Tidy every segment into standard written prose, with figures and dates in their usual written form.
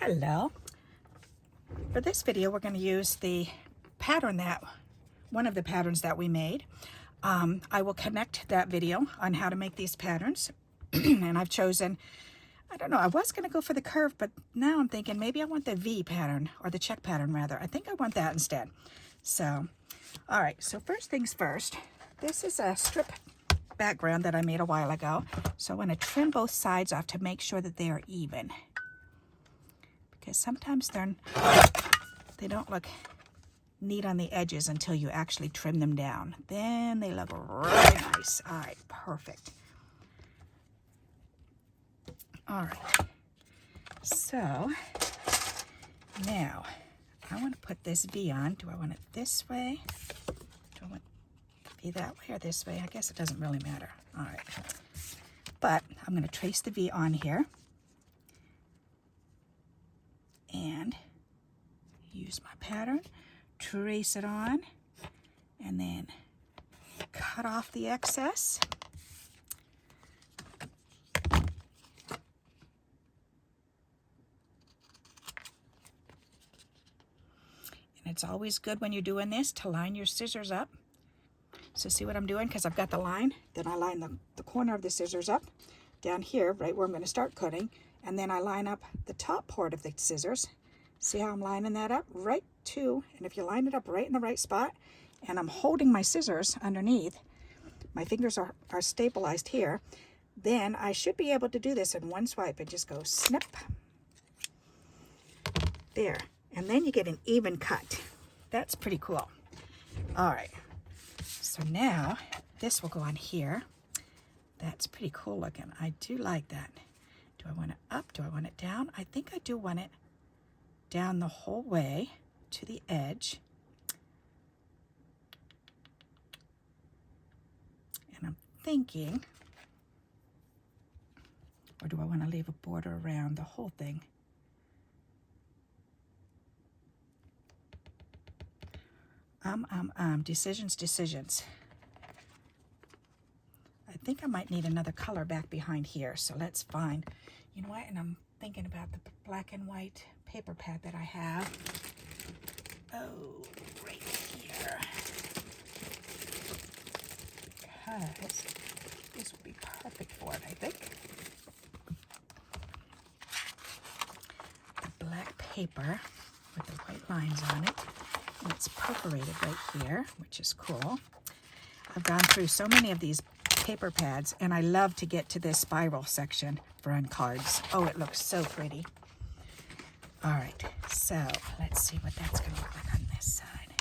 Hello. For this video, we're going to use the pattern one of the patterns that we made. I will connect that video on how to make these patterns. And I've chosen, I don't know, I was going to go for the curve, but now I'm thinking maybe I want the V pattern, or the check pattern rather. I think I want that instead. So, all right, so first things first, this is a strip background that I made a while ago. So I want to trim both sides off to make sure that they are even. Because sometimes they don't look neat on the edges until you actually trim them down. Then they look really nice. All right, perfect. All right, so now I want to put this V on. Do I want it this way? Do I want it to be that way or this way? I guess it doesn't really matter. All right, but I'm going to trace the V on here and use my pattern, trace it on, and then cut off the excess. And it's always good when you're doing this to line your scissors up. So see what I'm doing? Because I've got the line, then I line the corner of the scissors up down here, right where I'm going to start cutting, and then I line up the top part of the scissors. See how I'm lining that up? Right to, and if you line it up right in the right spot, and I'm holding my scissors underneath, my fingers are stabilized here, then I should be able to do this in one swipe and just go snip. There. And then you get an even cut. That's pretty cool. All right. So now this will go on here. That's pretty cool looking. I do like that. Do I want it up? Do I want it down? I think I do want it down the whole way to the edge. And I'm thinking, or do I want to leave a border around the whole thing? Decisions. I think I might need another color back behind here, so let's find, you know what, and I'm thinking about the black and white paper pad that I have. Oh, right here. Because this would be perfect for it, I think. The black paper with the white lines on it. And it's perforated right here, which is cool. I've gone through so many of these paper pads, and I love to get to this spiral section for on cards. Oh, it looks so pretty. All right, so let's see what that's going to look like on this side.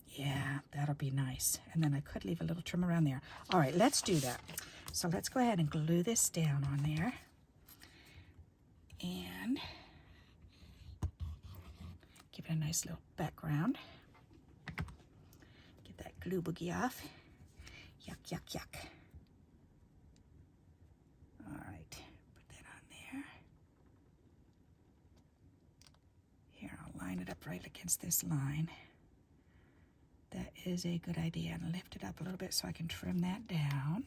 Yeah, that'll be nice. And then I could leave a little trim around there. All right, let's do that. So let's go ahead and glue this down on there. And give it a nice little background. Get that glue boogie off. Yuck, yuck, yuck. All right, put that on there. Here, I'll line it up right against this line. That is a good idea. And lift it up a little bit so I can trim that down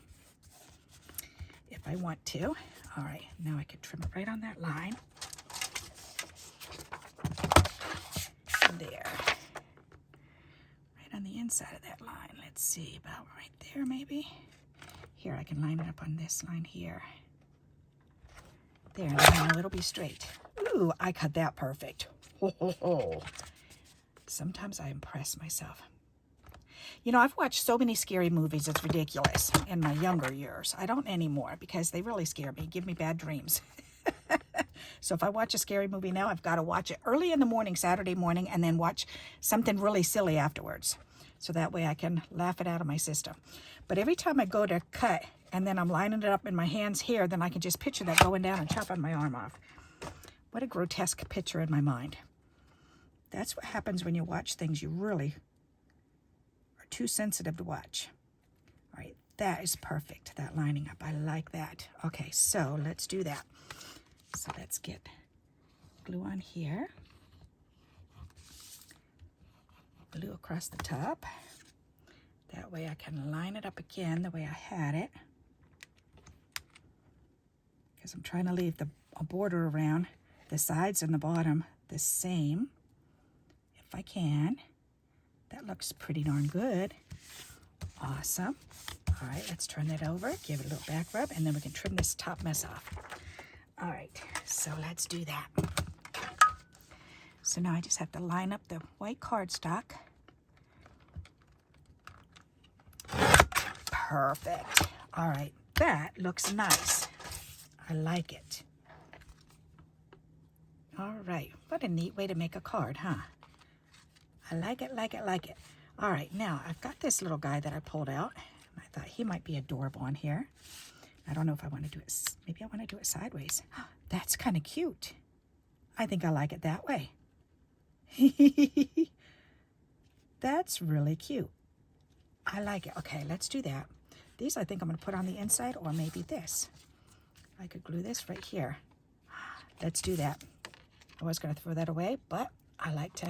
if I want to. All right, now I can trim it right on that line. There, right on the inside of that line. Let's see, about right there maybe. Here, I can line it up on this line here. There, now it'll be straight. Ooh, I cut that perfect. Ho, ho, ho. Sometimes I impress myself. You know, I've watched so many scary movies, it's ridiculous, in my younger years. I don't anymore because they really scare me, give me bad dreams. So if I watch a scary movie now, I've got to watch it early in the morning, Saturday morning, and then watch something really silly afterwards. So that way I can laugh it out of my system. But every time I go to cut, and then I'm lining it up in my hands here, then I can just picture that going down and chopping my arm off. What a grotesque picture in my mind. That's what happens when you watch things you really are too sensitive to watch. All right, that is perfect, that lining up. I like that. Okay, so let's do that. So let's get glue on here, glue across the top. That way I can line it up again the way I had it. because I'm trying to leave a border around the sides and the bottom the same if I can. That looks pretty darn good. Awesome. All right, let's turn that over, give it a little back rub, and then we can trim this top mess off. All right, so let's do that. So now I just have to line up the white cardstock. Perfect. All right, that looks nice. I like it. All right, what a neat way to make a card, huh? I like it, like it, like it. All right, now I've got this little guy that I pulled out. I thought he might be adorable on here. I don't know if I want to do it, maybe I want to do it sideways. That's kind of cute. I think I like it that way. That's really cute. I like it. Okay, let's do that. These I think I'm going to put on the inside, or maybe this. I could glue this right here. Let's do that. I was going to throw that away, but I like to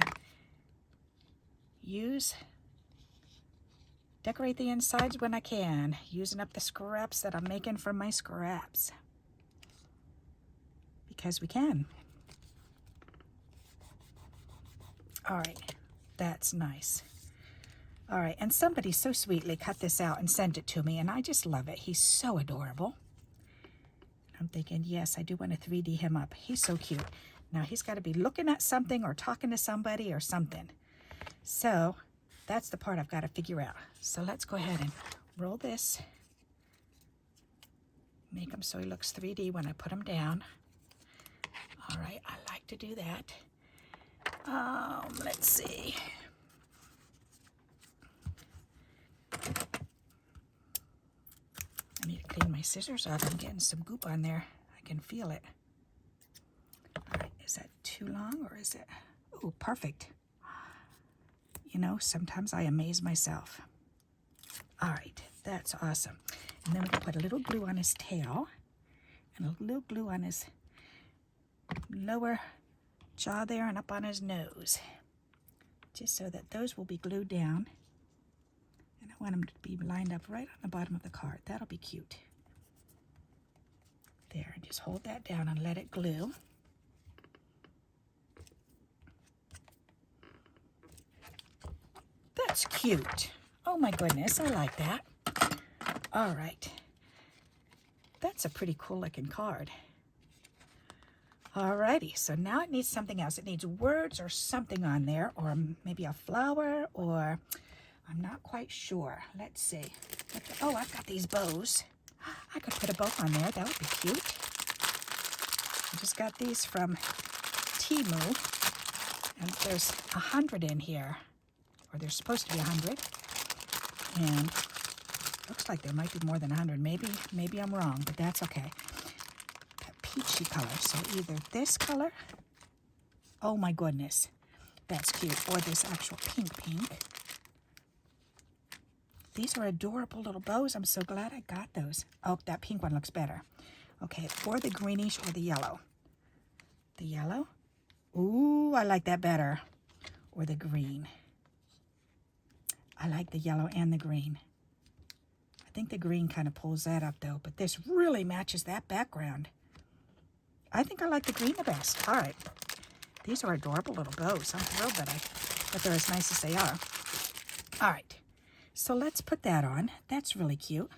decorate the insides when I can, using up the scraps that I'm making from my scraps. Because we can. All right, that's nice. All right, and somebody so sweetly cut this out and sent it to me, and I just love it. He's so adorable. I'm thinking, yes, I do want to 3D him up. He's so cute. Now he's got to be looking at something or talking to somebody or something. So that's the part I've got to figure out. So let's go ahead and roll this. Make him so he looks 3D when I put him down. All right, I like to do that. Let's see. I need to clean my scissors out. I'm getting some goop on there. I can feel it. All right, is that too long or is it? Oh, perfect. You know, sometimes I amaze myself. All right, that's awesome. And then we can put a little glue on his tail and a little glue on his lower jaw there and up on his nose, just so that those will be glued down. And I want them to be lined up right on the bottom of the card. That'll be cute. There, just hold that down and let it glue. That's cute. Oh my goodness, I like that. All right. That's a pretty cool looking card. Alrighty, so now it needs something else. It needs words or something on there, or maybe a flower, or I'm not quite sure. Let's see. Oh, I've got these bows. I could put a bow on there. That would be cute. I just got these from Temu, and there's 100 in here, or there's supposed to be 100, and looks like there might be more than 100. Maybe I'm wrong, but that's okay. Peachy color, so either this color, oh my goodness, that's cute, or this actual pink. These are adorable little bows. I'm so glad I got those. Oh, that pink one looks better. Okay, or the greenish or the yellow. The yellow, ooh, I like that better. Or the green. I like the yellow and the green. I think the green kind of pulls that up though, but this really matches that background. I think I like the green the best. All right. These are adorable little bows. I'm thrilled that they're as nice as they are. All right. So let's put that on. That's really cute.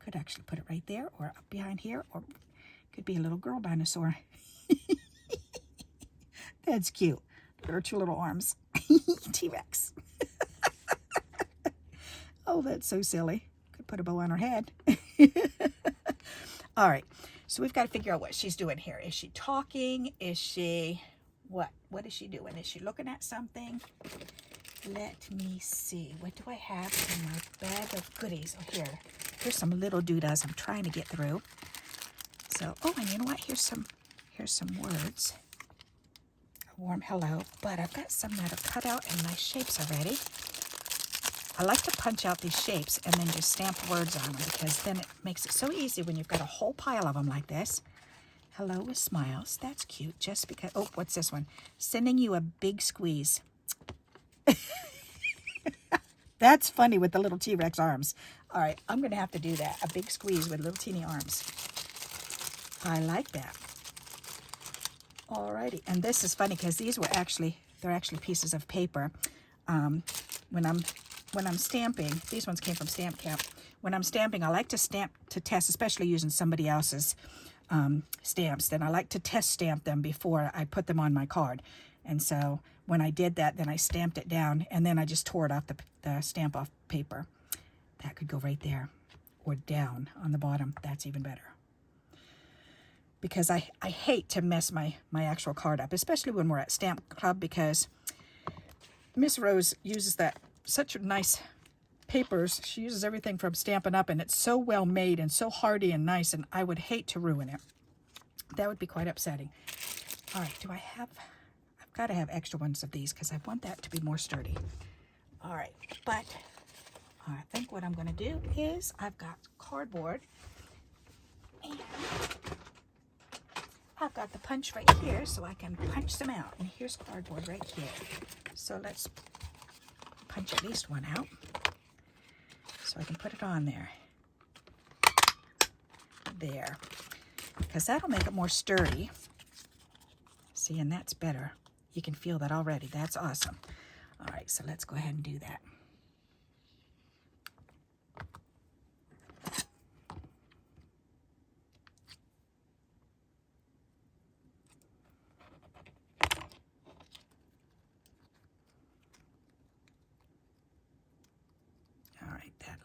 Could actually put it right there or up behind here, or could be a little girl dinosaur. That's cute. Her two little arms. T-Rex. Oh, that's so silly. Could put a bow on her head. All right. So we've got to figure out what she's doing here. Is she talking? Is she, what? What is she doing? Is she looking at something? Let me see. What do I have in my bag of goodies? Oh, here's some little doodahs I'm trying to get through. So, oh, and you know what? Here's some words. A warm hello. But I've got some that are cut out in nice shapes already. I like to punch out these shapes and then just stamp words on them, because then it makes it so easy when you've got a whole pile of them like this. Hello with smiles. That's cute. Just because. Oh, what's this one? Sending you a big squeeze. That's funny with the little T-Rex arms. All right, I'm going to have to do that. A big squeeze with little teeny arms. I like that. Alrighty, and this is funny because these were they're actually pieces of paper. When I'm stamping, these ones came from Stamp Camp. When I'm stamping, I like to stamp to test, especially using somebody else's stamps. Then I like to test stamp them before I put them on my card. And so when I did that, then I stamped it down, and then I just tore it off the stamp off paper. That could go right there, or down on the bottom. That's even better. Because I hate to mess my actual card up, especially when we're at Stamp Club, because Miss Rose uses such nice papers. She uses everything from Stampin' Up, and it's so well made and so hardy and nice, and I would hate to ruin it. That would be quite upsetting. All right, I've got to have extra ones of these because I want that to be more sturdy. All right, but I think what I'm going to do is I've got cardboard, and I've got the punch right here so I can punch them out. And here's cardboard right here. So let's punch at least one out so I can put it on there. There. Because that'll make it more sturdy. See, and that's better. You can feel that already. That's awesome. All right, so let's go ahead and do that.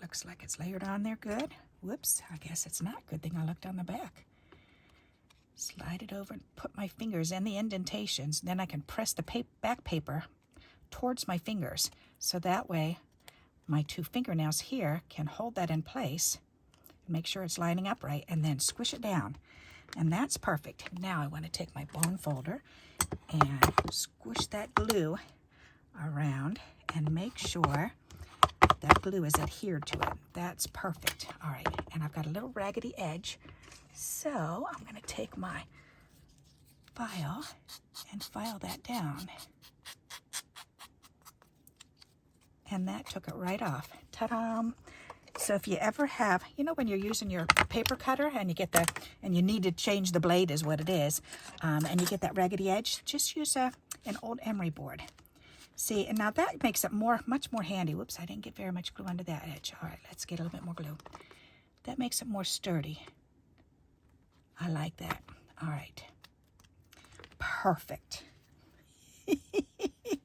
Looks like it's layered on there good. Whoops, I guess it's not. Good thing I looked on the back. Slide it over and put my fingers in the indentations. Then I can press the back paper towards my fingers. So that way my two fingernails here can hold that in place. Make sure it's lining up right, and then squish it down. And that's perfect. Now I want to take my bone folder and squish that glue around and make sure that glue is adhered to it. That's perfect. All right, and I've got a little raggedy edge. So I'm going to take my file and file that down. And that took it right off. Ta-da! So if you ever have, you know, when you're using your paper cutter and you get and you need to change the blade is what it is, and you get that raggedy edge, just use an old emery board. See, and now that makes it much more handy. Whoops, I didn't get very much glue under that edge. All right, let's get a little bit more glue. That makes it more sturdy. I like that. All right. Perfect.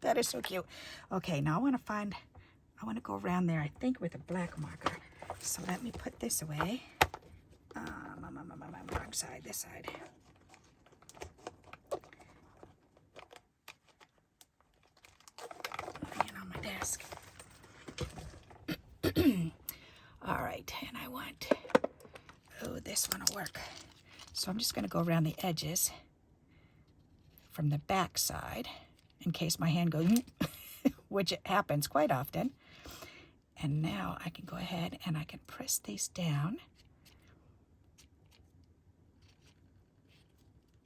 That is so cute. Okay, now I want to go around there, I think, with a black marker. So let me put this away. Wrong side, this side. Desk. All right, and I want, this one will work. So I'm just going to go around the edges from the back side in case my hand goes, which it happens quite often. And now I can go ahead and I can press these down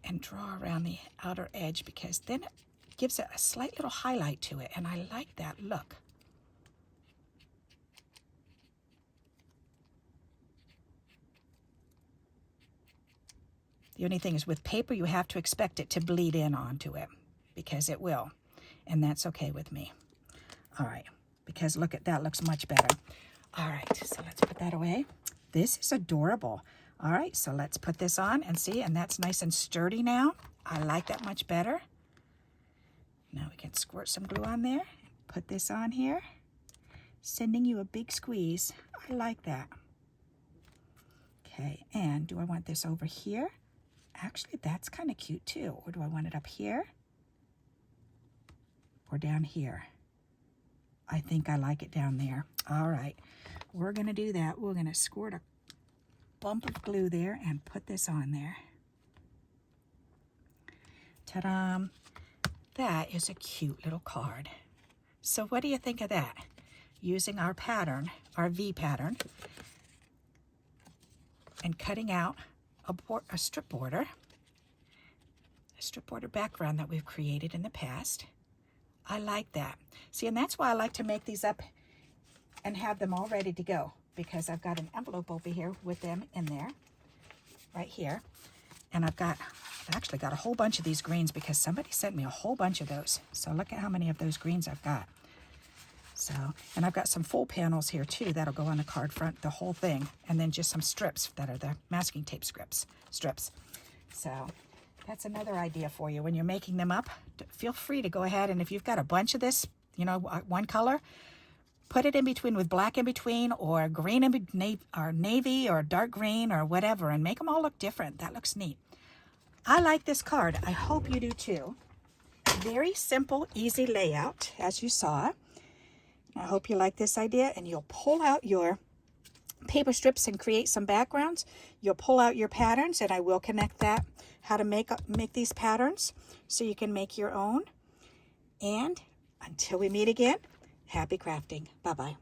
and draw around the outer edge, because then it gives it a slight little highlight to it, and I like that look. The only thing is with paper, you have to expect it to bleed in onto it, because it will, and that's okay with me. All right, because look at that, looks much better. All right, so let's put that away. This is adorable. All right, so let's put this on and see, and that's nice and sturdy now. I like that much better. Now we can squirt some glue on there, put this on here, sending you a big squeeze. I like that. Okay, and do I want this over here? Actually, that's kind of cute too. Or do I want it up here? Or down here? I think I like it down there. All right, we're gonna do that. We're gonna squirt a bump of glue there and put this on there. Ta-da! That is a cute little card. So what do you think of that? Using our pattern, our V pattern, and cutting out a strip border background that we've created in the past. I like that. See, and that's why I like to make these up and have them all ready to go, because I've got an envelope over here with them in there, right here. And I've actually got a whole bunch of these greens because somebody sent me a whole bunch of those. So look at how many of those greens I've got. So, and I've got some full panels here too that'll go on the card front, the whole thing, and then just some strips that are the masking tape strips. So that's another idea for you. When you're making them up, feel free to go ahead, and if you've got a bunch of this, you know, one color, put it in between with black in between, or green or navy or dark green or whatever, and make them all look different. That looks neat. I like this card. I hope you do too. Very simple, easy layout, as you saw. I hope you like this idea, and you'll pull out your paper strips and create some backgrounds. You'll pull out your patterns, and I will connect that, how to make these patterns so you can make your own. And until we meet again, happy crafting. Bye-bye.